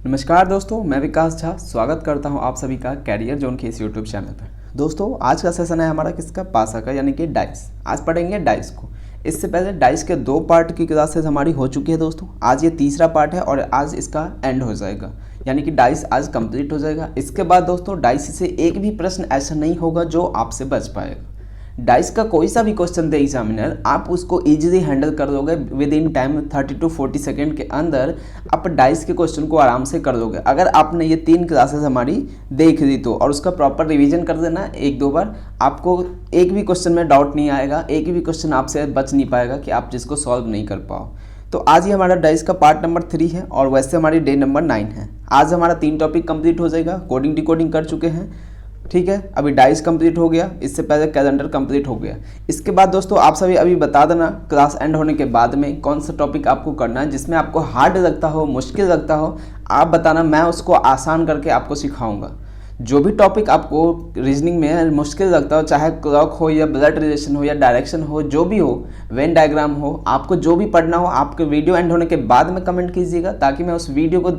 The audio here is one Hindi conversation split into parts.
नमस्कार दोस्तों, मैं विकास झा स्वागत करता हूं आप सभी का कैरियर जोन के इस यूट्यूब चैनल पर। दोस्तों, आज का सेशन है हमारा किसका? पासा का, यानी कि डाइस। आज पढ़ेंगे डाइस को। इससे पहले डाइस के 2 पार्ट की क्लासेस हमारी हो चुकी है दोस्तों। आज ये तीसरा पार्ट है और आज इसका एंड हो जाएगा, यानी कि डाइस आज कंप्लीट हो जाएगा। इसके बाद दोस्तों डाइस से एक भी प्रश्न ऐसा नहीं होगा जो आपसे बच पाएगा। डाइस का कोई सा भी क्वेश्चन दे एग्जामिनर, आप उसको इजीली हैंडल कर दोगे। With in time 30 to 40 second के अंदर आप डाइस के क्वेश्चन को आराम से कर दोगे। अगर आपने ये 3 क्लासेस हमारी देख ली तो, और उसका प्रॉपर रिवीजन कर देना 1-2 बार, आपको एक भी क्वेश्चन में डाउट नहीं आएगा, एक भी क्वेश्चन आपसे बच नहीं पाएगा कि आप जिसको सॉल्व नहीं कर पाओ। तो आज ही हमारा डाइस का पार्ट नंबर 3 है और वैसे हमारी डे नंबर 9 है। आज हमारा 3 टॉपिक कंप्लीट हो जाएगा। कोडिंग डिकोडिंग कर चुके हैं, ठीक है। अभी डाइस कंप्लीट हो गया, इससे पहले कैलेंडर कंप्लीट हो गया। इसके बाद दोस्तों आप सभी अभी बता देना क्लास एंड होने के बाद में कौन सा टॉपिक आपको करना है, जिसमें आपको हार्ड लगता हो, मुश्किल लगता हो, आप बताना। मैं उसको आसान करके आपको सिखाऊंगा। जो भी टॉपिक आपको रीजनिंग में मुश्किल लगता हो, चाहे क्लॉक हो या ब्लड रिलेशन हो या डायरेक्शन हो, जो भी हो, वेन डायग्राम हो, आपको जो भी पढ़ना हो, आपके वीडियो एंड होने के बाद में कमेंट कीजिएगा, ताकि मैं उस वीडियो को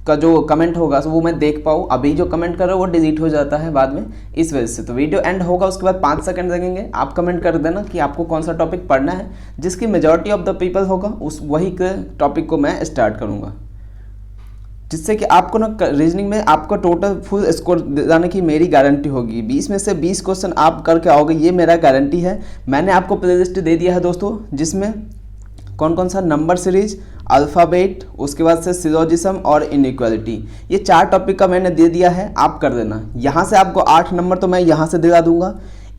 का जो कमेंट होगा वो मैं देख पाऊँ। अभी जो कमेंट कर रहे हो वो डिलीट हो जाता है बाद में, इस वजह से। तो वीडियो एंड होगा, उसके बाद 5 सेकंड लगेंगे, आप कमेंट कर देना कि आपको कौन सा टॉपिक पढ़ना है। जिसकी मेजॉरिटी ऑफ द पीपल होगा उस वही के टॉपिक को मैं स्टार्ट करूँगा, जिससे कि आपको ना रीजनिंग में आपको टोटल फुल स्कोर दिलाने की मेरी गारंटी होगी। 20 में से 20 क्वेश्चन आप करके आओगे, ये मेरा गारंटी है। मैंने आपको प्लेलिस्ट दे दिया है दोस्तों, जिसमें कौन कौन सा नंबर सीरीज, अल्फ़ाबेट, उसके बाद से सिलोजिज्म और इनइक्वालिटी, ये 4 टॉपिक का मैंने दे दिया है। आप कर देना। यहाँ से आपको 8 नंबर तो मैं यहाँ से दिला दूंगा।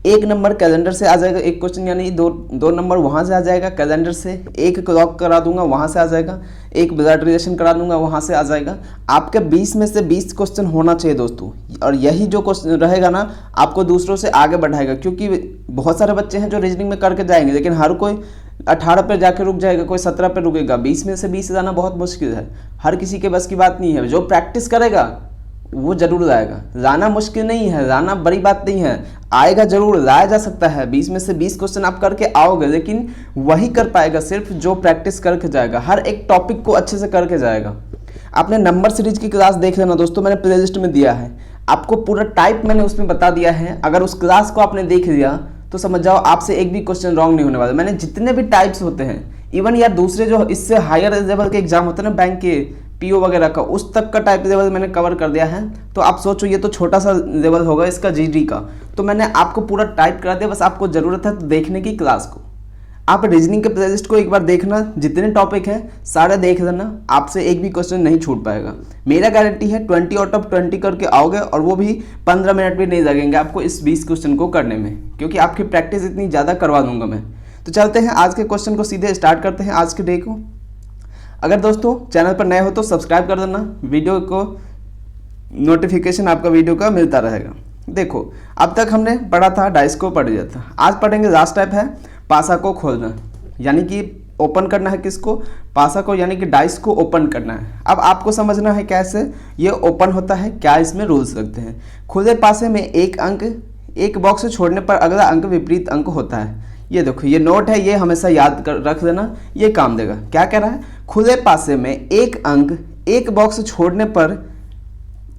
1 नंबर कैलेंडर से आ जाएगा, 1 क्वेश्चन, यानी 2 नंबर वहाँ से आ जाएगा कैलेंडर से। 1 क्लॉक करा दूंगा, वहाँ से आ जाएगा। 1 ब्लड रिलेशन करा दूंगा, वहाँ से आ जाएगा। आपके 20 में से 20 क्वेश्चन होना चाहिए दोस्तों, और यही जो क्वेश्चन रहेगा ना आपको दूसरों से आगे बढ़ाएगा। क्योंकि बहुत सारे बच्चे हैं जो रीजनिंग में करके जाएंगे, लेकिन हर कोई 18 पे जाके रुक जाएगा, कोई 17 पे रुकेगा। 20 में से 20 जाना बहुत मुश्किल है, हर किसी के बस की बात नहीं है। जो प्रैक्टिस करेगा वो जरूर लाएगा। लाना मुश्किल नहीं है, लाना बड़ी बात नहीं है, आएगा जरूर, लाया जा सकता है। 20 में से 20 क्वेश्चन आप करके आओगे, लेकिन वही कर पाएगा सिर्फ जो प्रैक्टिस करके जाएगा, हर एक टॉपिक को अच्छे से करके जाएगा। आपने नंबर सीरीज की क्लास देख लेना दोस्तों, मैंने प्लेलिस्ट में दिया है आपको, पूरा टाइप मैंने उसमें बता दिया है। अगर उस क्लास को आपने देख लिया तो समझ जाओ आपसे एक भी क्वेश्चन रॉन्ग नहीं होने वाला। मैंने जितने भी टाइप्स होते हैं, इवन यार दूसरे जो इससे हायर लेवल के एग्जाम होते हैं ना, बैंक के, पीओ वगैरह का, उस तक का टाइप लेवल मैंने कवर कर दिया है। तो आप सोचो ये तो छोटा सा लेवल होगा इसका, जीडी का, तो मैंने आपको पूरा टाइप करा दिया। बस आपको ज़रूरत है देखने की क्लास को। आप रीजनिंग के प्लेलिस्ट को एक बार देखना, जितने टॉपिक हैं सारे देख लेना, आपसे एक भी क्वेश्चन नहीं छूट पाएगा। मेरा गारंटी है 20 आउट ऑफ 20 करके आओगे, और वो भी 15 मिनट भी नहीं लगेंगे आपको इस 20 क्वेश्चन को करने में, क्योंकि आपकी प्रैक्टिस इतनी ज़्यादा करवा दूंगा मैं। तो चलते हैं आज के क्वेश्चन को, सीधे स्टार्ट करते हैं आज के डे को। अगर दोस्तों चैनल पर नए हो तो सब्सक्राइब कर देना, वीडियो को नोटिफिकेशन आपका वीडियो का मिलता रहेगा। देखो, अब तक हमने पढ़ा था डाइस को, पढ़ लिया था। आज पढ़ेंगे लास्ट टाइप है पासा को खोलना, यानी कि ओपन करना है किसको? पासा को, यानी कि डाइस को ओपन करना है। अब आपको समझना है कैसे ये ओपन होता है, क्या इसमें रूल्स लगते हैं। खुले पासे में एक अंक, एक बॉक्स छोड़ने पर अगला अंक विपरीत अंक होता है। ये देखो, ये नोट है, ये हमेशा याद कर रख लेना, ये काम देगा। क्या कह रहा है? खुले पासे में एक अंक, एक बॉक्स छोड़ने पर,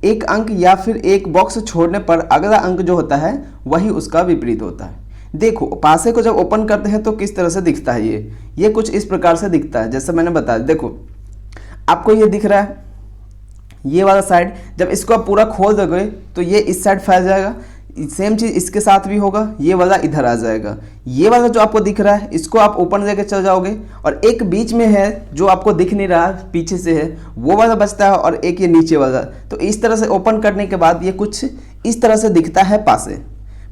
एक अंक या फिर एक बॉक्स छोड़ने पर अगला अंक जो होता है वही उसका विपरीत होता है। देखो, पासे को जब ओपन करते हैं तो किस तरह से दिखता है ये कुछ इस प्रकार से दिखता है, जैसे मैंने बताया। देखो, आपको ये दिख रहा है, ये वाला साइड, जब इसको आप पूरा खोल दोगे तो ये इस साइड फैल जाएगा। सेम चीज़ इसके साथ भी होगा, ये वाला इधर आ जाएगा। ये वाला जो आपको दिख रहा है इसको आप ओपन लेके चल जाओगे, और एक बीच में है जो आपको दिख नहीं रहा, पीछे से है, वो वाला बचता है, और एक ये नीचे वाला। तो इस तरह से ओपन करने के बाद ये कुछ इस तरह से दिखता है पासे।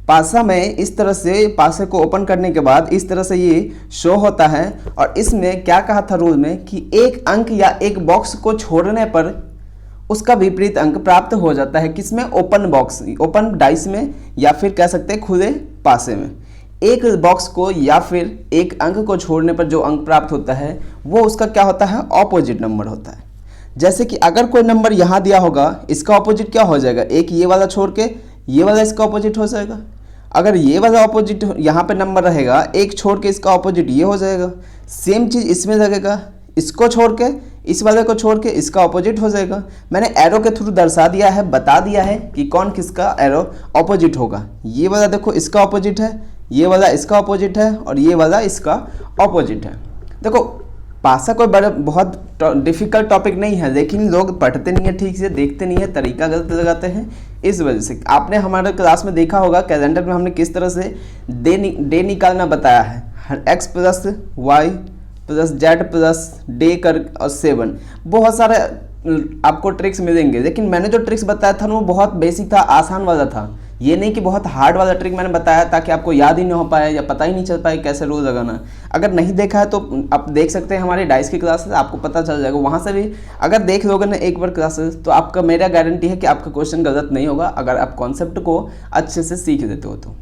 पासा में इस तरह से, पासे को ओपन करने के बाद इस तरह से ये शो होता है। और इसमें क्या कहा था रूल में कि एक अंक या एक बॉक्स को छोड़ने पर उसका विपरीत अंक प्राप्त हो जाता है। किसमें? ओपन बॉक्स, ओपन डाइस में, या फिर कह सकते हैं खुले पासे में। एक बॉक्स को या फिर एक अंक को छोड़ने पर जो अंक प्राप्त होता है वो उसका क्या होता है? ऑपोजिट नंबर होता है। जैसे कि अगर कोई नंबर यहाँ दिया होगा, इसका ऑपोजिट क्या हो जाएगा? एक ये वाला छोड़ के ये वाला इसका ऑपोजिट हो जाएगा। अगर ये वाला ऑपोजिट यहाँ पे नंबर रहेगा, एक छोड़ के इसका ऑपोजिट ये हो जाएगा। सेम चीज़ इसमें लगेगा, इसको छोड़ के इस वाले को छोड़ के इसका ऑपोजिट हो जाएगा। मैंने एरो के थ्रू दर्शा दिया है, बता दिया है कि कौन किसका एरो ऑपोजिट होगा। ये वाला देखो इसका ऑपोजिट है, ये वाला इसका ऑपोजिट है और ये वाला इसका ऑपोजिट है। देखो पासा कोई बड़ा बहुत डिफिकल्ट टॉपिक नहीं है, लेकिन लोग पढ़ते नहीं है ठीक से, देखते नहीं है, तरीका गलत लगाते हैं। इस वजह से आपने हमारे क्लास में देखा होगा कैलेंडर में हमने किस तरह से डे निकालना बताया है। x plus Y plus Z plus डे कर और 7 बहुत सारे आपको ट्रिक्स मिलेंगे, लेकिन मैंने जो ट्रिक्स बताया था वो बहुत बेसिक था, आसान वाला था। ये नहीं कि बहुत हार्ड वाला ट्रिक मैंने बताया ताकि आपको याद ही नहीं हो पाए या पता ही नहीं चल पाए कैसे रूल लगाना। अगर नहीं देखा है तो आप देख सकते हैं हमारे डाइस की क्लासेस, आपको पता चल जाएगा। वहाँ से भी अगर देख लोगे ना एक बार क्लासेस तो आपका मेरा गारंटी है कि आपका क्वेश्चन गलत नहीं होगा, अगर आप कॉन्सेप्ट को अच्छे से सीख देते हो तो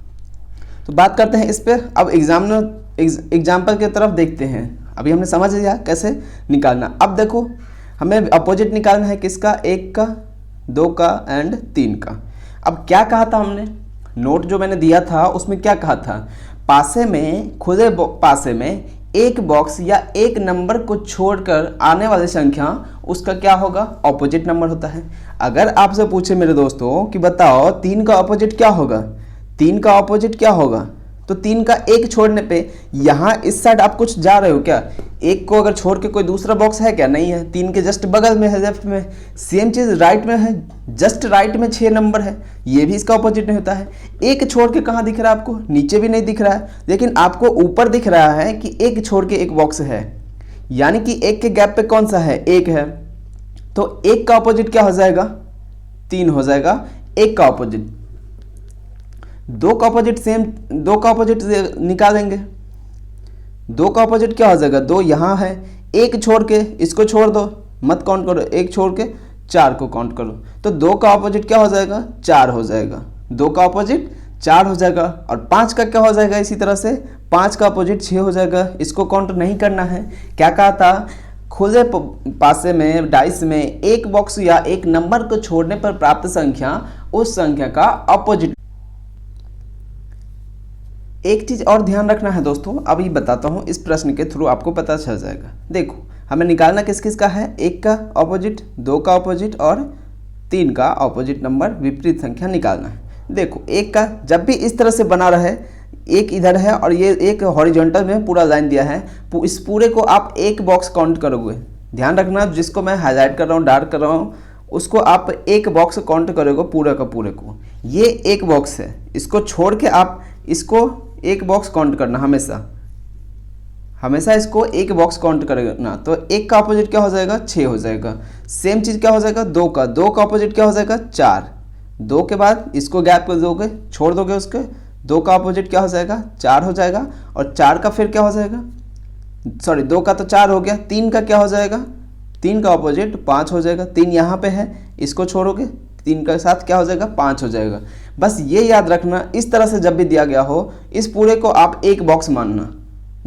बात करते हैं इस पर। अब एग्जाम्पल की तरफ देखते हैं। अभी हमने समझ लिया कैसे निकालना। अब देखो हमें अपोजिट निकालना है किसका, 1 का, 2 का एंड 3 का। अब क्या कहा था हमने, नोट जो मैंने दिया था उसमें क्या कहा था, पासे में, खुले पासे में एक बॉक्स या एक नंबर को छोड़कर आने वाली संख्या उसका क्या होगा, ऑपोजिट नंबर होता है। अगर आपसे पूछे मेरे दोस्तों कि बताओ 3 का ऑपोजिट क्या होगा, 3 का ऑपोजिट क्या होगा, तो 3 का एक छोड़ने पे यहाँ इस साइड आप कुछ जा रहे हो क्या, एक को अगर छोड़ के कोई दूसरा बॉक्स है क्या, नहीं है। 3 के जस्ट बगल में है, लेफ्ट में। सेम चीज़ राइट में है, जस्ट राइट में 6 नंबर है, ये भी इसका ऑपोजिट नहीं होता है। एक छोड़ के कहाँ दिख रहा है आपको, नीचे भी नहीं दिख रहा है, लेकिन आपको ऊपर दिख रहा है कि एक छोड़ के एक बॉक्स है, यानी कि एक के गैप पे कौन सा है, एक है। तो एक का ऑपोजिट क्या हो जाएगा, 3 हो जाएगा। एक का ऑपोजिट, 2 का ऑपोजिट सेम, 2 का ऑपोजिट निकालेंगे। 2 का ऑपोजिट क्या हो जाएगा, 2 यहाँ है, एक छोड़ के इसको छोड़ दो, मत काउंट करो, एक छोड़ के 4 को काउंट करो, तो 2 का ऑपोजिट क्या हो जाएगा, 4 हो जाएगा। 2 का ऑपोजिट 4 हो जाएगा। और 5 का क्या हो जाएगा, इसी तरह से 5 का ऑपोजिट 6 हो जाएगा। इसको काउंट नहीं करना है। क्या कहा था, खुले पासे में डाइस में एक बॉक्स या एक नंबर को छोड़ने पर प्राप्त संख्या उस संख्या का ऑपोजिट। एक चीज़ और ध्यान रखना है दोस्तों, अभी बताता हूँ, इस प्रश्न के थ्रू आपको पता चल जाएगा। देखो हमें निकालना किस किस का है, 1 का ऑपोजिट, 2 का ऑपोजिट और 3 का ऑपोजिट नंबर, विपरीत संख्या निकालना है। देखो 1 का जब भी इस तरह से बना रहे, एक इधर है और ये एक हॉरिजॉन्टल में पूरा लाइन दिया है, इस पूरे को आप एक बॉक्स काउंट करोगे। ध्यान रखना, जिसको मैं हाईलाइट कर रहा हूँ, डार्क कर रहा हूँ, उसको आप एक बॉक्स काउंट करोगे पूरे का पूरे को। ये एक बॉक्स है, इसको छोड़ के आप इसको एक बॉक्स काउंट करना, हमेशा इसको एक बॉक्स काउंट करना। तो 1 का ऑपोजिट क्या हो जाएगा, 6 हो जाएगा। सेम चीज़ क्या हो जाएगा, 2 का ऑपोजिट क्या हो जाएगा, 4। 2 के बाद इसको गैप कर दोगे, छोड़ दोगे उसके, 2 का ऑपोजिट क्या हो जाएगा, 4 हो जाएगा। और 4 का फिर क्या हो जाएगा, सॉरी 2 का तो 4 हो गया। 3 का क्या हो जाएगा, 3 का ऑपोजिट 5 हो जाएगा। 3 यहाँ पे है, इसको छोड़ोगे, 3 के साथ क्या हो जाएगा, 5 हो जाएगा। बस ये याद रखना, इस तरह से जब भी दिया गया हो, इस पूरे को आप एक बॉक्स मानना,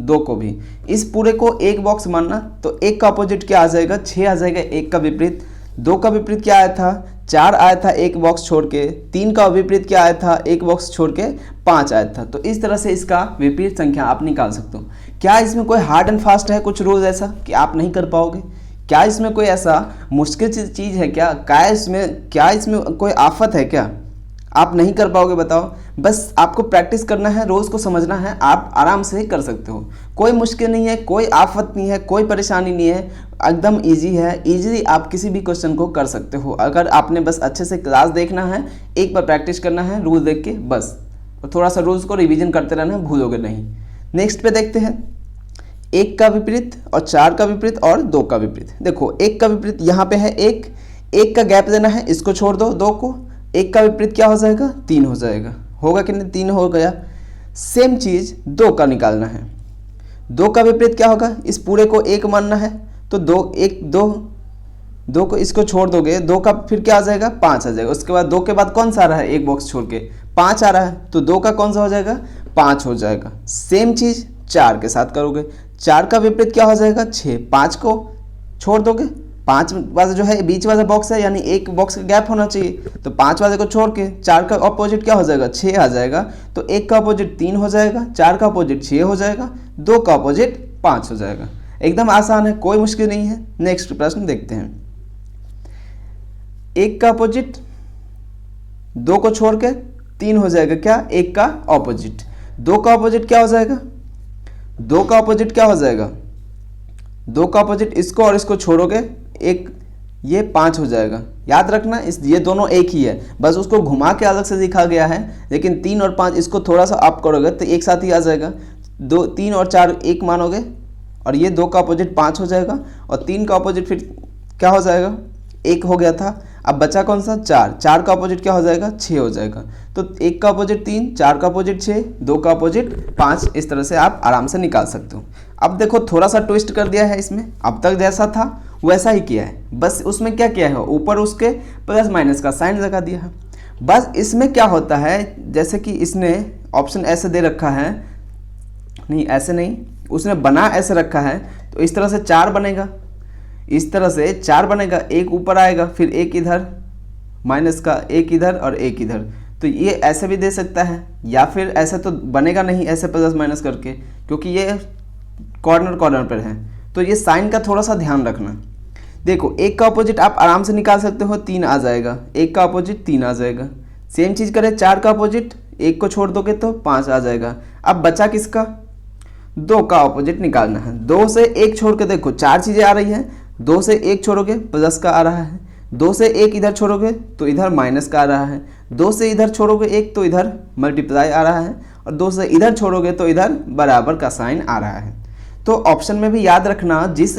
2 को भी इस पूरे को एक बॉक्स मानना। तो 1 का अपोजिट क्या आ जाएगा, 6 आ जाएगा। 1 का विपरीत, 2 का विपरीत क्या आया था, 4 आया था एक बॉक्स छोड़ के। 3 का विपरीत क्या आया था, एक बॉक्स छोड़ के 5 आया था। तो इस तरह से इसका विपरीत संख्या आप निकाल सकते हो। क्या इसमें कोई हार्ड एंड फास्ट है कुछ रूल ऐसा कि आप नहीं कर पाओगे? क्या इसमें कोई ऐसा मुश्किल चीज़ है क्या इसमें कोई आफत है क्या, आप नहीं कर पाओगे? बताओ। बस आपको प्रैक्टिस करना है, रोज़ को समझना है, आप आराम से कर सकते हो। कोई मुश्किल नहीं है, कोई आफत नहीं है, कोई परेशानी नहीं है, एकदम इजी है। इजीली आप किसी भी क्वेश्चन को कर सकते हो अगर आपने बस अच्छे से क्लास देखना है, एक बार प्रैक्टिस करना है रूल देख के बस, और थोड़ा सा रूल्स को रिवीजन करते रहना है, भूलोगे नहीं। नेक्स्ट पे देखते हैं 1 का विपरीत और 4 का विपरीत और 2 का विपरीत। देखो 1 का विपरीत यहाँ पे है, एक का गैप देना है, इसको छोड़ दो 2 को। 1 का विपरीत क्या हो जाएगा, 3 हो जाएगा। होगा कि नहीं, 3 हो गया। सेम चीज़ 2 का निकालना है। 2 का विपरीत क्या होगा, इस पूरे को 1 मानना है, तो 2 को इसको छोड़ दोगे, 2 का फिर क्या आ जाएगा, 5 आ जाएगा। उसके बाद 2 के बाद कौन सा आ रहा है, एक बॉक्स छोड़ के 5 आ रहा है, तो 2 का कौन सा हो जाएगा, 5 हो जाएगा। सेम चीज़ 4 के साथ करोगे। 4 का विपरीत क्या हो जाएगा, 6। 5 को छोड़ दोगे, 5 वाला जो है बीच वाला बॉक्स है, यानी एक बॉक्स का गैप होना चाहिए, तो 5 वाले को छोड़ के 4 का अपोजिट क्या हो जाएगा, 6 आ जाएगा। तो 1 का अपोजिट 3 हो जाएगा, 4 का अपोजिट 6 हो जाएगा, 2 का अपोजिट 5 हो जाएगा। एकदम आसान है, कोई मुश्किल नहीं है। नेक्स्ट प्रश्न देखते हैं। 1 का अपोजिट 2 को छोड़ के 3 हो जाएगा क्या? 1 का ऑपोजिट। 2 का ऑपोजिट क्या हो जाएगा? 2 का ऑपोजिट क्या हो जाएगा? 2 का ऑपोजिट इसको और इसको छोड़ोगे एक, ये 5 हो जाएगा। याद रखना ये दोनों एक ही है, बस उसको घुमा के अलग से लिखा गया है। लेकिन 3 और 5 इसको थोड़ा सा अप करोगे तो एक साथ ही आ जाएगा। 2 3 और 4 1 मानोगे और ये 2 का अपोजिट 5 हो जाएगा और 3 का अपोजिट फिर क्या हो जाएगा? 1 हो गया था। अब बचा कौन सा? 4। 4 का अपोजिट क्या हो जाएगा? 6 हो जाएगा। तो 1 का अपोजिट 3, 4 का अपोजिट 6, 2 का अपोजिट 5। इस तरह से आप आराम से निकाल सकते हो। अब देखो थोड़ा सा ट्विस्ट कर दिया है इसमें, अब तक जैसा था वैसा ही किया है, बस उसमें क्या किया है, ऊपर उसके प्लस माइनस का साइन लगा दिया है। बस इसमें क्या होता है, जैसे कि इसने ऑप्शन ऐसे दे रखा है, नहीं ऐसे नहीं, उसने बना ऐसे रखा है, तो इस तरह से 4 बनेगा, इस तरह से 4 बनेगा, एक ऊपर आएगा, फिर एक इधर माइनस का, एक इधर और एक इधर। तो ये ऐसे भी दे सकता है, या फिर ऐसे तो बनेगा नहीं ऐसे प्लस माइनस करके, क्योंकि ये कॉर्नर कॉर्नर पर है। तो ये साइन का थोड़ा सा ध्यान रखना। देखो 1 का अपोजिट आप आराम से निकाल सकते हो, 3 आ जाएगा। 1 का अपोजिट 3 आ जाएगा। सेम चीज़ करें 4 का अपोजिट, 1 को छोड़ दोगे तो 5 आ जाएगा। अब बचा किसका? 2 का अपोजिट निकालना है। 2 से 1 छोड़ के देखो 4 चीज़ें आ रही हैं, 2 से 1 छोड़ोगे प्लस का आ रहा है, 2 से 1 इधर छोड़ोगे तो इधर माइनस का आ रहा है, 2 से इधर छोड़ोगे 1 तो इधर मल्टीप्लाई आ रहा है, और 2 से इधर छोड़ोगे तो इधर बराबर का साइन आ रहा है। तो ऑप्शन में भी याद रखना, जिस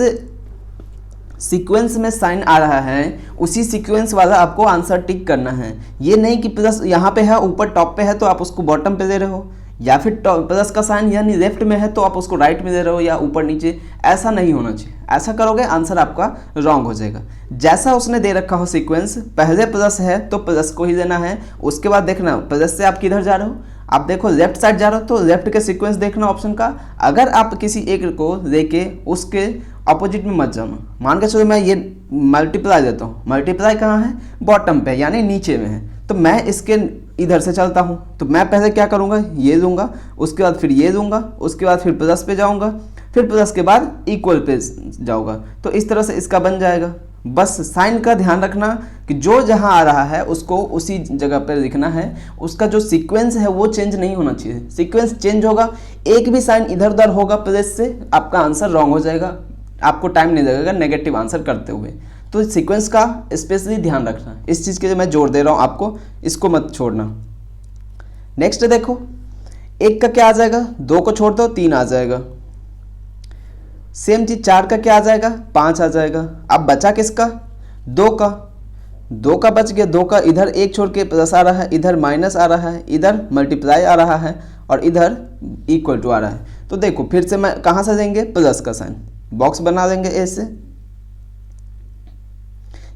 सीक्वेंस में साइन आ रहा है उसी सीक्वेंस वाला आपको आंसर टिक करना है। ये नहीं कि प्लस यहाँ पे है ऊपर टॉप पे है तो आप उसको बॉटम पे दे रहे हो, या फिर प्लस का साइन यानी लेफ्ट में है तो आप उसको राइट में दे रहे हो, या ऊपर नीचे। ऐसा नहीं होना चाहिए, ऐसा करोगे आंसर आपका रॉन्ग हो जाएगा। जैसा उसने दे रखा हो सीक्वेंस, पहले प्लस है तो प्लस को ही देना है, उसके बाद देखना प्लस से आप किधर जा रहे हो। आप देखो लेफ्ट साइड जा रहे हो तो लेफ्ट के सीक्वेंस देखना ऑप्शन का। अगर आप किसी एक को लेके उसके अपोजिट में मत जाना। मान के चलो मैं ये मल्टीप्लाई देता हूँ, मल्टीप्लाई कहाँ है? बॉटम पे यानी नीचे में है, तो मैं इसके इधर से चलता हूँ, तो मैं पहले क्या करूँगा, ये लूँगा, उसके बाद फिर ये लूँगा, उसके बाद फिर प्लस पे जाऊँगा, फिर प्लस के बाद इक्वल पे जाऊँगा। तो इस तरह से इसका बन जाएगा। बस साइन का ध्यान रखना कि जो जहाँ आ रहा है उसको उसी जगह पर लिखना है, उसका जो सीक्वेंस है वो चेंज नहीं होना चाहिए। सीक्वेंस चेंज होगा, एक भी साइन इधर उधर होगा प्लस से, आपका आंसर रॉन्ग हो जाएगा, आपको टाइम नहीं लगेगा नेगेटिव आंसर करते हुए। तो सीक्वेंस का स्पेशली ध्यान रखना, इस चीज़ के लिए मैं जोर दे रहा हूँ आपको, इसको मत छोड़ना। नेक्स्ट देखो 1 का क्या आ जाएगा? 2 को छोड़ दो 3 आ जाएगा। सेम चीज 4 का क्या आ जाएगा? 5 आ जाएगा। अब बचा किसका? 2 का। 2 का बच गया, 2 का इधर 1 छोड़ के प्लस आ रहा है, इधर माइनस आ रहा है, इधर मल्टीप्लाई आ रहा है और इधर इक्वल टू आ रहा है। तो देखो फिर से मैं कहाँ से देंगे? प्लस का साइन, बॉक्स बना देंगे ऐसे।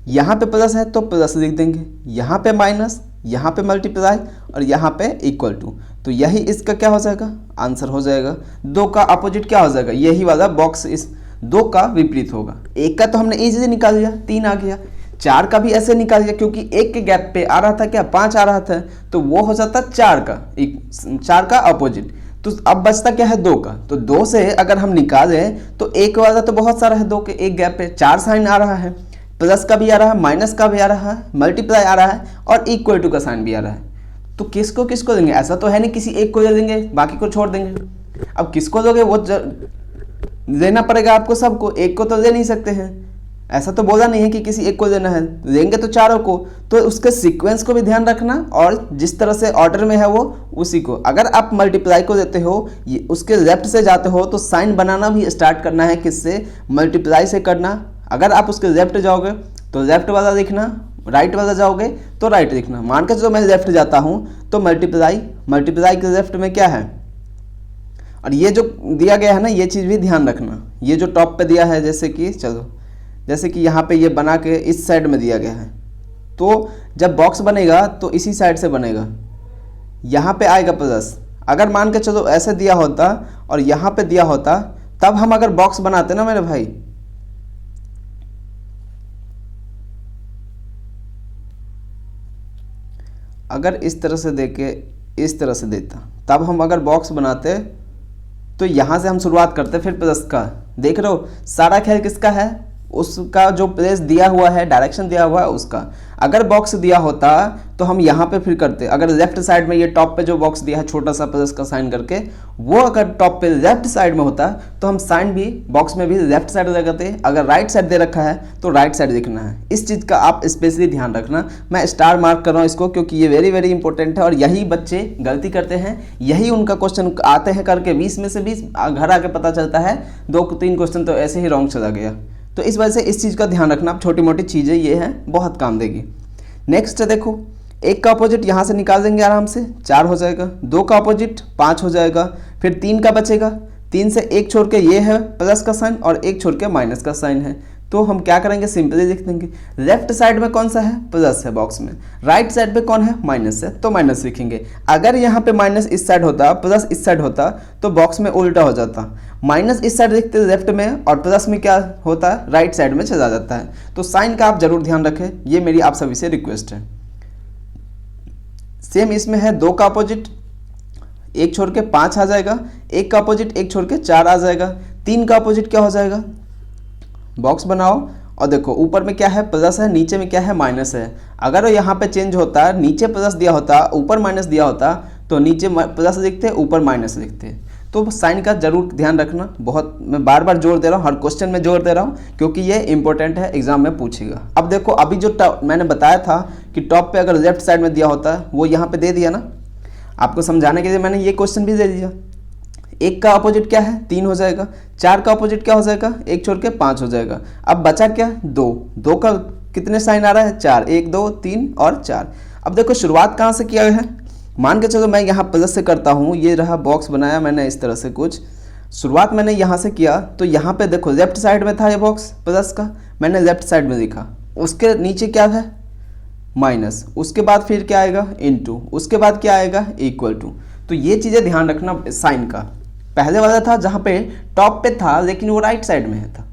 यहाँ पे प्लस है तो प्लस लिख देंगे, यहाँ पे माइनस, यहाँ पे मल्टीप्लाई और यहाँ पे इक्वल टू। तो यही इसका क्या हो जाएगा? आंसर हो जाएगा। 2 का अपोजिट क्या हो जाएगा? यही वाला बॉक्स इस 2 का विपरीत होगा। 1 का तो हमने इजीली निकाल लिया, 3 आ गया। 4 का भी ऐसे निकाल लिया क्योंकि 1 के गैप पे आ रहा था क्या? 5 आ रहा था, तो वो हो जाता 4 का, 4 का अपोजिट। तो अब बचता क्या है? 2 का। तो 2 से अगर हम निकालें तो 1 वाला तो बहुत सारा है, 2 के एक गैप पे 4 साइन आ रहा है, प्लस का भी आ रहा है, माइनस का भी आ रहा है, मल्टीप्लाई आ रहा है और इक्वल टू का साइन भी आ रहा है। तो किसको किसको देंगे? ऐसा तो है नहीं किसी एक को दे देंगे बाकी को छोड़ देंगे। अब किसको दोगे वो देना पड़ेगा आपको सबको, एक को तो दे नहीं सकते हैं। ऐसा तो बोला नहीं है कि किसी एक को देना है, देंगे तो चारों को। तो उसके सीक्वेंस को भी ध्यान रखना और जिस तरह से ऑर्डर में है वो उसी को। अगर आप मल्टीप्लाई को देते हो, उसके लेफ्ट से जाते हो तो साइन बनाना भी स्टार्ट करना है किससे? मल्टीप्लाई से करना। अगर आप उसके लेफ्ट जाओगे तो लेफ्ट वाला लिखना, राइट वाला जाओगे तो राइट लिखना। मान के चलो मैं लेफ्ट जाता हूँ तो मल्टीप्लाई, मल्टीप्लाई के लेफ्ट में क्या है? और ये जो दिया गया है ना, ये चीज़ भी ध्यान रखना। ये जो टॉप पे दिया है, जैसे कि चलो जैसे कि यहाँ पे ये बना के इस साइड में दिया गया है, तो जब बॉक्स बनेगा तो इसी साइड से बनेगा, यहाँ पे आएगा प्लस। अगर मान के चलो ऐसे दिया होता और यहाँ पे दिया होता, तब हम अगर बॉक्स बनाते ना मेरे भाई, अगर इस तरह से देके इस तरह से देता, तब हम अगर बॉक्स बनाते तो यहाँ से हम शुरुआत करते हैं फिर प्लस का। देख रहे हो सारा खेल किसका है, उसका जो प्लेस दिया हुआ है, डायरेक्शन दिया हुआ है उसका। अगर बॉक्स दिया होता तो हम यहाँ पे फिर करते, अगर लेफ्ट साइड में ये टॉप पे जो बॉक्स दिया है छोटा सा प्लस का साइन करके, वो अगर टॉप पे लेफ्ट साइड में होता तो हम साइन भी बॉक्स में भी लेफ्ट साइड लगाते। अगर राइट साइड दे रखा है तो राइट साइड लिखना है। इस चीज़ का आप स्पेशली ध्यान रखना। मैं स्टार मार्क कर रहा हूँ इसको क्योंकि ये वेरी वेरी इंपॉर्टेंट है और यही बच्चे गलती करते हैं, यही उनका क्वेश्चन आते हैं करके 20 में से 20 घर आके पता चलता है 2-3 क्वेश्चन तो ऐसे ही रॉन्ग चला गया। तो इस वजह से इस चीज़ का ध्यान रखना। आप छोटी मोटी चीज़ें ये हैं बहुत काम देगी। नेक्स्ट देखो, 1 का अपोजिट यहाँ से निकाल देंगे आराम से, 4 हो जाएगा। 2 का अपोजिट 5 हो जाएगा। फिर 3 का बचेगा, 3 से 1 छोड़ के ये है प्लस का साइन और 1 छोड़ के माइनस का साइन है। तो हम क्या करेंगे, सिंपली लिख देंगे। लेफ्ट साइड में कौन सा है, प्लस है बॉक्स में, राइट साइड पे कौन है, माइनस है, तो माइनस लिखेंगे। अगर यहाँ पे माइनस इस साइड होता, प्लस इस साइड होता तो बॉक्स में उल्टा हो जाता। माइनस इस साइड लिखते लेफ्ट में और प्लस में क्या होता है, राइट साइड में चला जाता है। तो साइन का आप जरूर ध्यान रखें, ये मेरी आप सभी से रिक्वेस्ट है। सेम इसमें है 2 का अपोजिट 1 छोड़ के 5 आ जाएगा। 1 का अपोजिट 1 छोड़ के 4 आ जाएगा। 3 का अपोजिट क्या हो जाएगा, बॉक्स बनाओ और देखो ऊपर में क्या है, प्लस है, नीचे में क्या है, माइनस है। अगर यहाँ पे चेंज होता, नीचे प्लस दिया होता, ऊपर माइनस दिया होता तो नीचे प्लस लिखते, ऊपर माइनस लिखते। तो साइन का जरूर ध्यान रखना। बहुत मैं बार बार जोर दे रहा हूँ, हर क्वेश्चन में जोर दे रहा हूँ क्योंकि ये इंपॉर्टेंट है, एग्जाम में पूछेगा। अब देखो अभी जो मैंने बताया था कि टॉप पे अगर लेफ्ट साइड में दिया होता है वो यहाँ पे दे दिया ना, आपको समझाने के लिए मैंने ये क्वेश्चन भी दे दिया। 1 का अपोजिट क्या है, 3 हो जाएगा। 4 का अपोजिट क्या हो जाएगा, 1 छोड़ के 5 हो जाएगा। अब बचा क्या, 2 का कितने साइन आ रहा है, 4, 1 2 3 और 4। अब देखो शुरुआत कहाँ से किया है, मान के चलो मैं यहाँ प्लस से करता हूँ, ये रहा बॉक्स बनाया मैंने इस तरह से कुछ, शुरुआत मैंने यहाँ से किया। तो यहाँ पे देखो लेफ्ट साइड में था ये बॉक्स प्लस का, मैंने लेफ्ट साइड में लिखा। उसके नीचे क्या है, माइनस, उसके बाद फिर क्या आएगा, इनटू, उसके बाद क्या आएगा, इक्वल टू। तो ये चीज़ें ध्यान रखना साइन का। पहले वाला था जहाँ पे टॉप पे था लेकिन वो राइट साइड में है था,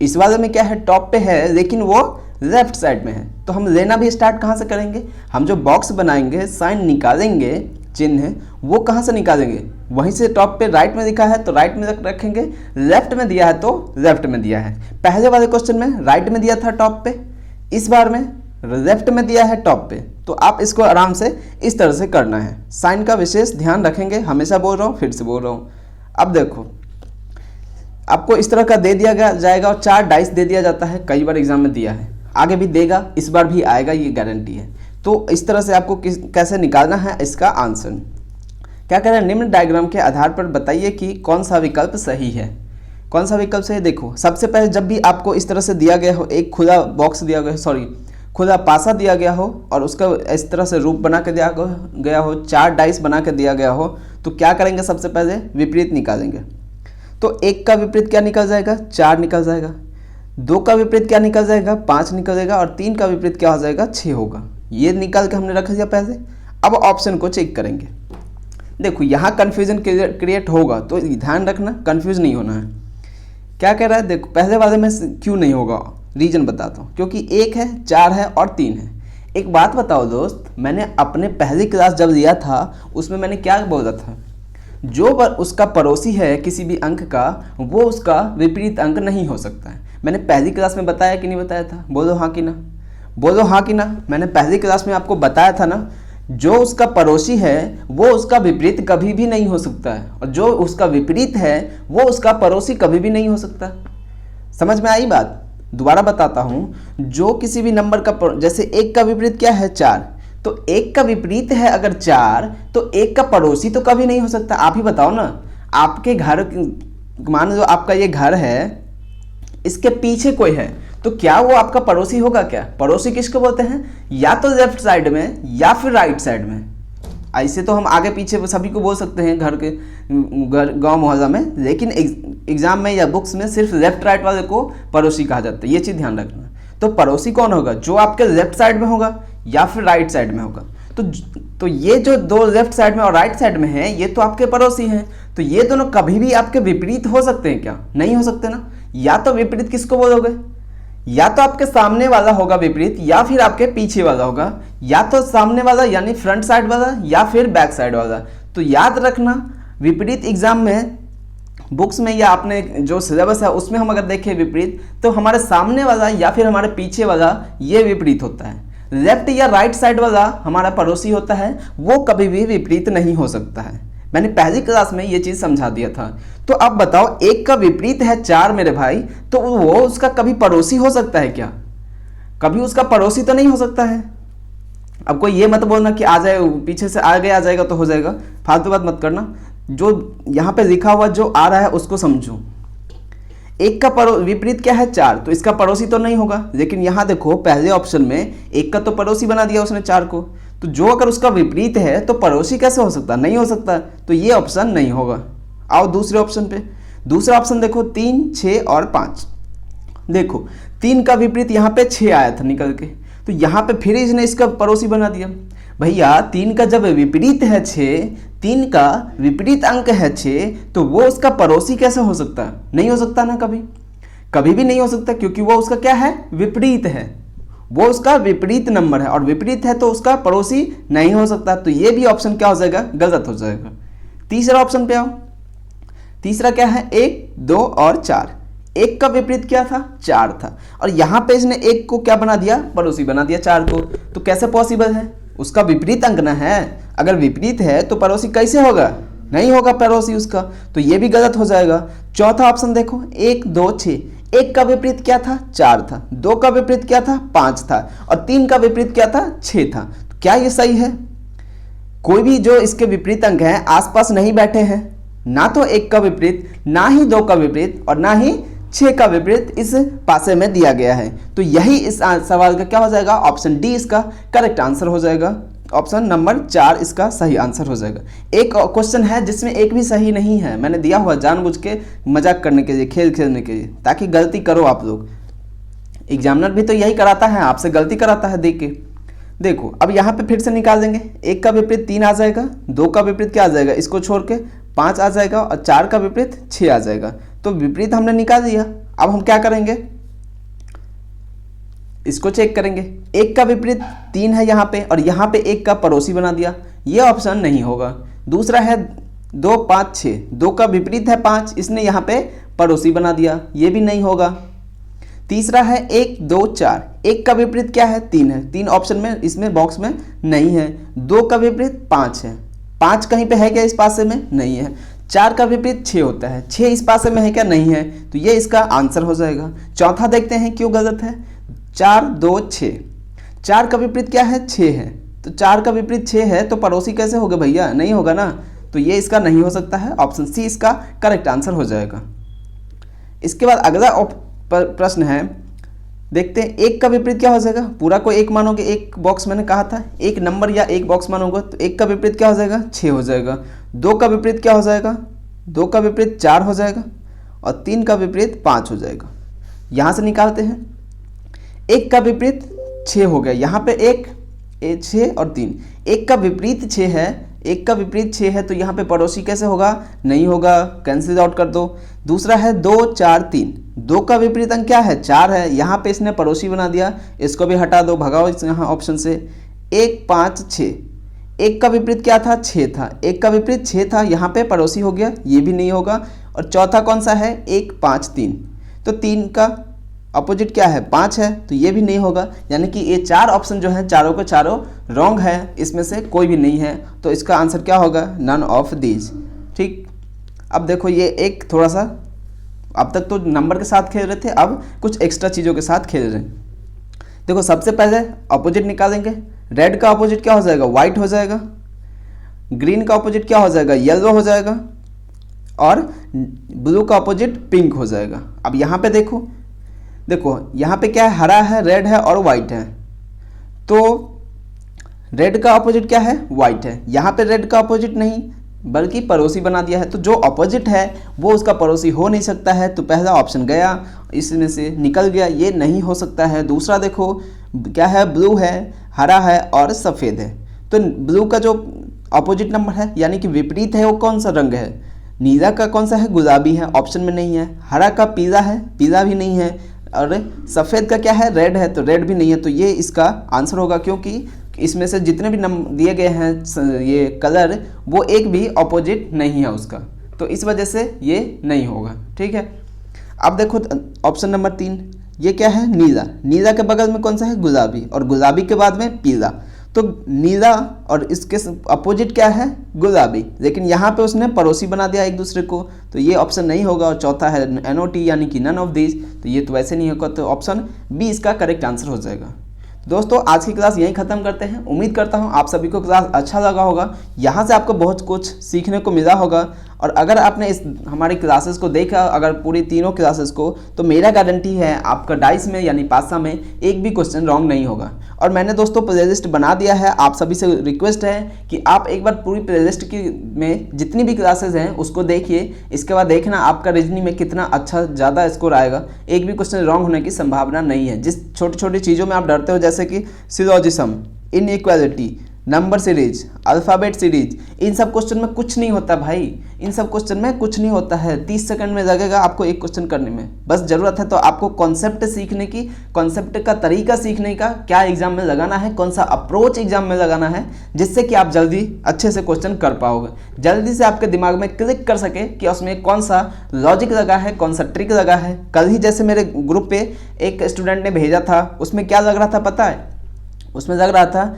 इस वाले में क्या है, टॉप पे है लेकिन वो लेफ्ट साइड में है। तो हम लेना भी स्टार्ट कहाँ से करेंगे, हम जो बॉक्स बनाएंगे, साइन निकालेंगे, चिन्ह वो कहाँ से निकालेंगे, वहीं से। टॉप पे राइट में लिखा है तो राइट में रखेंगे, लेफ्ट में दिया है तो लेफ्ट में दिया है। पहले वाले क्वेश्चन में राइट में दिया था टॉप पे, इस बार में लेफ्ट में दिया है टॉप पे। तो आप इसको आराम से इस तरह से करना है। साइन का विशेष ध्यान रखेंगे, हमेशा बोल रहा हूँ, फिर से बोल रहा हूँ। अब देखो आपको इस तरह का दे दिया जाएगा और 4 डाइस दे दिया जाता है, कई बार एग्जाम में दिया है, आगे भी देगा, इस बार भी आएगा, ये गारंटी है। तो इस तरह से आपको कैसे निकालना है इसका आंसर। क्या करें, निम्न डायग्राम के आधार पर बताइए कि कौन सा विकल्प सही है। कौन सा विकल्प सही, देखो सबसे पहले जब भी आपको इस तरह से दिया गया हो, एक खुला बॉक्स दिया गया, सॉरी खुला पासा दिया गया हो और उसका इस तरह से रूप बना के दिया गया हो, 4 डाइस बना के दिया गया हो, तो क्या करेंगे, सबसे पहले विपरीत निकालेंगे। तो 1 का विपरीत क्या निकल जाएगा, 4 निकल जाएगा। 2 का विपरीत क्या निकल जाएगा, 5 निकल जाएगा। और 3 का विपरीत क्या हो जाएगा, 6 होगा। ये निकाल के हमने रख दिया पहले। अब ऑप्शन को चेक करेंगे। देखो यहाँ कन्फ्यूजन क्रिएट होगा तो ध्यान रखना, कन्फ्यूज नहीं होना है। क्या कह रहा है, देखो पहले वाले में क्यों नहीं होगा, रीजन बताता हूँ। क्योंकि 1 है, 4 है और 3 है। एक बात बताओ दोस्त, मैंने अपने पहली क्लास जब लिया था उसमें मैंने क्या बोला था, जो उसका पड़ोसी है किसी भी अंक का, वो उसका विपरीत अंक नहीं हो सकता है। मैंने पहली क्लास में बताया कि नहीं बताया था, बोलो हाँ कि ना, बोलो हाँ कि ना। मैंने पहली क्लास में आपको बताया था ना, जो उसका पड़ोसी है वो उसका विपरीत कभी भी नहीं हो सकता है, और जो उसका विपरीत है वो उसका पड़ोसी कभी भी नहीं हो सकता। समझ में आई बात? दोबारा बताता हूँ, जो किसी भी नंबर का, जैसे 1 का विपरीत क्या है, 4, तो 1 का विपरीत है अगर 4, तो 1 का पड़ोसी तो कभी नहीं हो सकता। आप ही बताओ ना, आपके घर, मान लो आपका ये घर है, इसके पीछे कोई है, तो क्या वो आपका पड़ोसी होगा क्या? पड़ोसी किसको बोलते हैं, या तो लेफ्ट साइड में या फिर राइट साइड में। ऐसे तो हम आगे पीछे सभी को बोल सकते हैं घर के, गांव मोहल्ला में, लेकिन एग्जाम में या बुक्स में सिर्फ लेफ्ट राइट वाले को पड़ोसी कहा जाता है। ये चीज़ ध्यान रखना। तो पड़ोसी कौन होगा, जो आपके लेफ्ट साइड में होगा या फिर राइट साइड में होगा। तो ये जो दो लेफ्ट साइड में और राइट साइड में है, ये तो आपके पड़ोसी हैं। तो ये दोनों कभी भी आपके विपरीत हो सकते हैं क्या? नहीं हो सकते ना। या तो विपरीत किसको बोलोगे, या तो आपके सामने वाला होगा विपरीत, या फिर आपके पीछे वाला होगा, या तो सामने वाला यानी फ्रंट साइड वाला, या फिर बैक साइड वाला। तो याद रखना, विपरीत एग्जाम में बुक्स में या अपने जो सिलेबस है उसमें हम अगर देखें विपरीत, तो हमारे सामने वाला या फिर हमारे पीछे वाला ये विपरीत होता है। लेफ्ट या राइट साइड वाला हमारा पड़ोसी होता है, वो कभी भी विपरीत नहीं हो सकता है। मैंने पहली क्लास में ये चीज़ समझा दिया था। तो अब बताओ, एक का विपरीत है 4 मेरे भाई, तो वो उसका कभी पड़ोसी हो सकता है क्या? कभी उसका पड़ोसी तो नहीं हो सकता है। अब कोई ये मत बोलना कि आ जाए पीछे से आगे आ जाएगा तो हो जाएगा, फालतू बात मत करना। जो यहाँ पे लिखा हुआ जो आ रहा है उसको समझो। एक का विपरीत क्या है? 4, तो इसका पड़ोसी तो नहीं होगा। लेकिन यहाँ देखो पहले ऑप्शन में एक का तो पड़ोसी बना दिया उसने 4 को, तो जो अगर उसका विपरीत है तो पड़ोसी कैसे हो सकता? नहीं हो सकता, तो ये ऑप्शन नहीं होगा। आओ दूसरे ऑप्शन पे। दूसरा ऑप्शन देखो 3, 6 और 5। देखो 3 का विपरीत यहाँ पे 6 आया था निकल के, तो यहाँ पे फिर इसने इसका पड़ोसी बना दिया। भैया 3 का जब विपरीत है 6, 3 का विपरीत अंक है 6, तो वो उसका पड़ोसी कैसे हो सकता है? नहीं हो सकता ना, कभी कभी भी नहीं हो सकता, क्योंकि वो उसका क्या है? विपरीत है। वो उसका विपरीत नंबर है और विपरीत है तो उसका पड़ोसी नहीं हो सकता। तो ये भी ऑप्शन क्या हो जाएगा? गलत हो जाएगा। तीसरा ऑप्शन पे आओ। तीसरा क्या है? 1, 2 और 4। 1 का विपरीत क्या था? 4 था, और यहाँ पे इसने 1 को क्या बना दिया? पड़ोसी बना दिया 4 को। तो कैसे पॉसिबल है? उसका विपरीत अंक ना है। अगर विपरीत है तो पड़ोसी कैसे होगा? नहीं होगा पड़ोसी उसका, तो ये भी गलत हो जाएगा। चौथा ऑप्शन देखो 1, 2, 6। 1 का विपरीत क्या था? 4 था। 2 का विपरीत क्या था? 5 था। और 3 का विपरीत क्या था? 6 था। तो क्या ये सही है? कोई भी जो इसके विपरीत अंक हैं आसपास नहीं बैठे हैं, ना तो 1 का विपरीत, ना ही 2 का विपरीत, और ना ही 6 का विपरीत इस पासे में दिया गया है। तो यही इस सवाल का क्या हो जाएगा? ऑप्शन डी इसका करेक्ट आंसर हो जाएगा। ऑप्शन नंबर 4 इसका सही आंसर हो जाएगा। एक क्वेश्चन है जिसमें एक भी सही नहीं है, मैंने दिया हुआ जानबूझ के, मजाक करने के लिए, खेल खेलने के लिए, ताकि गलती करो आप लोग। एग्जामिनर भी तो यही कराता है, आपसे गलती कराता है देख के। देखो अब यहाँ पे फिर से निकाल देंगे। 1 का विपरीत 3 आ जाएगा, 2 का विपरीत क्या आ जाएगा? इसको छोड़ के 5 आ जाएगा, और 4 का विपरीत 6 आ जाएगा। तो विपरीत हमने निकाल दिया। अब हम क्या करेंगे? इसको चेक करेंगे। 1 का विपरीत 3 है यहाँ पे, और यहाँ पे 1 का पड़ोसी बना दिया, ये ऑप्शन नहीं होगा। दूसरा है 2, 5, 6। 2 का विपरीत है 5, इसने यहाँ पे पड़ोसी बना दिया, ये भी नहीं होगा। तीसरा है 1, 2, 4। 1 का विपरीत क्या है? 3 है। 3 ऑप्शन में इसमें बॉक्स में नहीं है। 2 का विपरीत 5 है। 5 कहीं पे है क्या इस पासे में? नहीं है। 4 का विपरीत 6 होता है। 6 इस पासे में है क्या? नहीं है। तो ये इसका आंसर हो जाएगा। चौथा देखते हैं क्यों गलत है। 4, 2, 6। 4 का विपरीत क्या है? 6 है। तो 4 का विपरीत 6 है, तो पड़ोसी कैसे होगा भैया? नहीं होगा ना। तो ये इसका नहीं हो सकता है। ऑप्शन सी इसका करेक्ट आंसर हो जाएगा। इसके बाद अगला प्रश्न है, देखते हैं 1 का विपरीत क्या हो जाएगा। पूरा को 1 मानोगे, एक बॉक्स मैंने कहा था, एक नंबर या एक बॉक्स मानोगे, तो 1 का विपरीत क्या हो जाएगा? 6 हो जाएगा। 2 का विपरीत क्या हो जाएगा? 2 का विपरीत 4 हो जाएगा, और 3 का विपरीत 5 हो जाएगा। यहाँ से निकालते हैं। 1 का विपरीत 6 हो गया, यहाँ पे 1, 6 और 3। 1 का विपरीत 6 है, 1 का विपरीत 6 है, तो यहाँ पे पड़ोसी कैसे होगा? नहीं होगा, कैंसिल आउट कर दो। दूसरा है 2, 4, 3। 2 का विपरीत अंक क्या है? 4 है, यहाँ पे इसने पड़ोसी बना दिया, इसको भी हटा दो, भगाओ इस यहाँ ऑप्शन से। 1, 5, 6। 1 का विपरीत क्या था? 6 था। 1 का विपरीत 6 था, यहाँ पे पड़ोसी हो गया, ये भी नहीं होगा। और चौथा कौन सा है? 1, 5, 3। तो 3 का अपोजिट क्या है? 5 है, तो ये भी नहीं होगा। यानी कि ये 4 ऑप्शन जो है चारों के चारों रॉन्ग है, इसमें से कोई भी नहीं है। तो इसका आंसर क्या होगा? None of these. ठीक। अब देखो ये एक थोड़ा सा, अब तक तो नंबर के साथ खेल रहे थे, अब कुछ एक्स्ट्रा चीज़ों के साथ खेल रहे हैं। देखो सबसे पहले अपोजिट निकालेंगे। रेड का अपोजिट क्या हो जाएगा? वाइट हो जाएगा। ग्रीन का अपोजिट क्या हो जाएगा? येलो हो जाएगा। और ब्लू का अपोजिट पिंक हो जाएगा। अब यहाँ पे देखो यहाँ पे क्या है? हरा है, रेड है और वाइट है। तो रेड का अपोजिट क्या है? वाइट है। यहाँ पे रेड का अपोजिट नहीं, बल्कि पड़ोसी बना दिया है। तो जो अपोजिट है वो उसका पड़ोसी हो नहीं सकता है। तो पहला ऑप्शन गया, इसमें से निकल गया, ये नहीं हो सकता है। दूसरा देखो क्या है? ब्लू है, हरा है और सफ़ेद है। तो ब्लू का जो अपोजिट नंबर है, यानी कि विपरीत है, वो कौन सा रंग है? नीला का कौन सा है? गुलाबी है, ऑप्शन में नहीं है। हरा का पीला है, पीला भी नहीं है। और सफ़ेद का क्या है? रेड है, तो रेड भी नहीं है। तो ये इसका आंसर होगा, क्योंकि इसमें से जितने भी नंबर दिए गए हैं ये कलर, वो एक भी अपोजिट नहीं है उसका। तो इस वजह से ये नहीं होगा। ठीक है, अब देखो ऑप्शन नंबर 3, ये क्या है, नीला। नीला के बगल में कौन सा है, गुलाबी, और गुलाबी के बाद में पीला। तो नीला और इसके अपोजिट क्या है, गुलाबी, लेकिन यहाँ पे उसने पड़ोसी बना दिया एक दूसरे को, तो ये ऑप्शन नहीं होगा। और चौथा है NOT यानी कि नन ऑफ दिस, तो ये तो वैसे नहीं होगा, तो ऑप्शन बी इसका करेक्ट आंसर हो जाएगा। दोस्तों आज की क्लास यहीं ख़त्म करते हैं। उम्मीद करता हूँ आप सभी को क्लास अच्छा लगा होगा, यहाँ से आपको बहुत कुछ सीखने को मिला होगा। और अगर आपने इस हमारी क्लासेस को देखा, अगर पूरी तीनों क्लासेस को, तो मेरा गारंटी है आपका डाइस में यानी पासा में एक भी क्वेश्चन रॉन्ग नहीं होगा। और मैंने दोस्तों प्लेलिस्ट बना दिया है, आप सभी से रिक्वेस्ट है कि आप एक बार पूरी प्लेलिस्ट की में जितनी भी क्लासेस हैं उसको देखिए, इसके बाद देखना आपका रीजनिंग में कितना अच्छा ज़्यादा स्कोर आएगा। एक भी क्वेश्चन रॉन्ग होने की संभावना नहीं है। जिस छोटी छोटी चीज़ों में आप डरते हो, जैसे कि syllogism, inequality, number series, alphabet series, इन सब क्वेश्चन में कुछ नहीं होता भाई, इन सब क्वेश्चन में कुछ नहीं होता है। 30 सेकंड में लगेगा आपको एक क्वेश्चन करने में, बस ज़रूरत है तो आपको कॉन्सेप्ट सीखने की, कॉन्सेप्ट का तरीका सीखने का, क्या एग्जाम में लगाना है, कौन सा अप्रोच एग्जाम में लगाना है, जिससे कि आप जल्दी अच्छे से क्वेश्चन कर पाओगे, जल्दी से आपके दिमाग में क्लिक कर सके कि उसमें कौन सा लॉजिक लगा है, कौन सा ट्रिक लगा है। कल ही जैसे मेरे ग्रुप पे एक स्टूडेंट ने भेजा था, उसमें क्या लग रहा था पता है, उसमें लग रहा था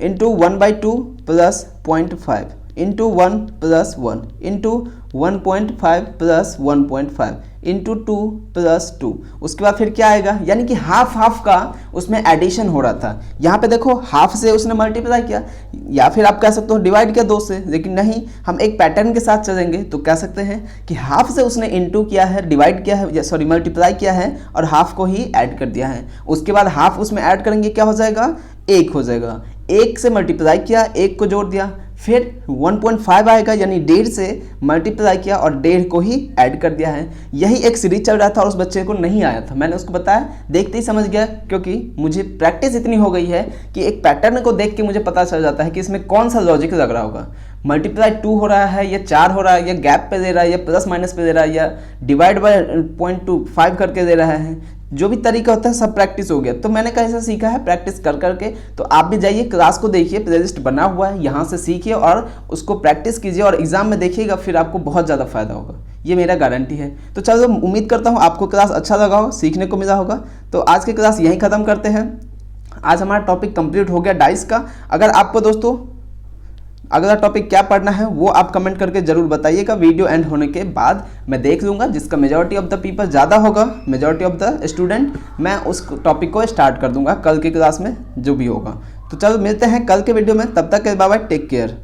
into 1/2 plus 0.5 into 1 plus 1 into 1.5 plus 1.5 into 2 plus 2। उसके बाद फिर क्या आएगा, यानी कि हाफ हाफ का उसमें एडिशन हो रहा था। यहाँ पे देखो हाफ से उसने मल्टीप्लाई किया, या फिर आप कह सकते हो डिवाइड किया 2 से, लेकिन नहीं, हम एक पैटर्न के साथ चलेंगे तो कह सकते हैं कि हाफ से उसने इंटू किया है, डिवाइड किया है, सॉरी मल्टीप्लाई किया है, और हाफ को ही ऐड कर दिया है। उसके बाद हाफ उसमें ऐड करेंगे, क्या हो जाएगा, 1 हो जाएगा। 1 से मल्टीप्लाई किया, 1 को जोड़ दिया, फिर 1.5 आएगा, यानी 1.5 से मल्टीप्लाई किया और 1.5 को ही ऐड कर दिया है। यही एक सीरीज चल रहा था और उस बच्चे को नहीं आया था, मैंने उसको बताया, देखते ही समझ गया, क्योंकि मुझे प्रैक्टिस इतनी हो गई है कि एक पैटर्न को देख के मुझे पता चल जाता है कि इसमें कौन सा लॉजिक लग रहा होगा। मल्टीप्लाई 2 हो रहा है या 4 हो रहा है, या गैप पे दे रहा है, या प्लस माइनस पे दे रहा है, या डिवाइड बाय 0.25 करके दे रहा है, जो भी तरीका होता है सब प्रैक्टिस हो गया। तो मैंने कैसे सीखा है, प्रैक्टिस कर करके। तो आप भी जाइए क्लास को देखिए, प्लेलिस्ट बना हुआ है, यहाँ से सीखिए और उसको प्रैक्टिस कीजिए और एग्जाम में देखिएगा, फिर आपको बहुत ज़्यादा फायदा होगा, ये मेरा गारंटी है। तो चलो, उम्मीद करता हूँ आपको क्लास अच्छा लगा हो, सीखने को मिला होगा। तो आज की क्लास यहीं ख़त्म करते हैं। आज हमारा टॉपिक कंप्लीट हो गया डाइस का। अगर आपको दोस्तों अगला टॉपिक क्या पढ़ना है वो आप कमेंट करके जरूर बताइएगा। वीडियो एंड होने के बाद मैं देख लूँगा, जिसका मेजॉरिटी ऑफ द पीपल ज़्यादा होगा, मेजॉरिटी ऑफ द स्टूडेंट, मैं उस टॉपिक को स्टार्ट कर दूंगा कल की क्लास में जो भी होगा। तो चलो मिलते हैं कल के वीडियो में, तब तक के बाय बाय, टेक केयर।